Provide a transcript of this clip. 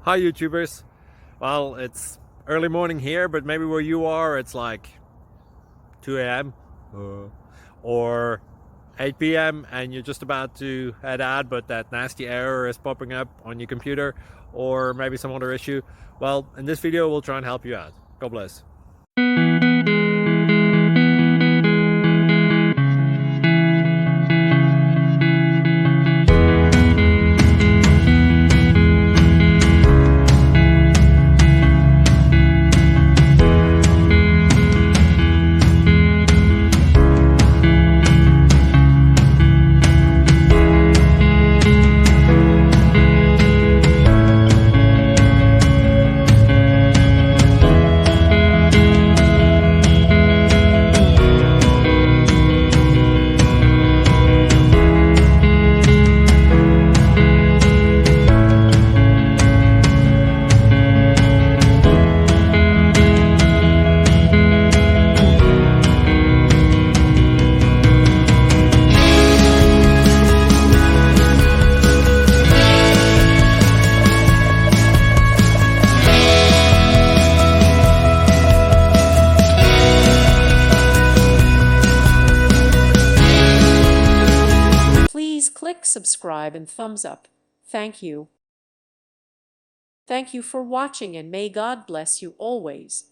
Hi YouTubers. Well, it's early morning here, but maybe where you are it's like 2 a.m. Or 8 p.m. and you're just about to head out, but that nasty error is popping up on your computer, or maybe some other issue. Well, in this video we'll try and help you out. God bless. Please click subscribe and thumbs up. Thank you. Thank you for watching, and may God bless you always.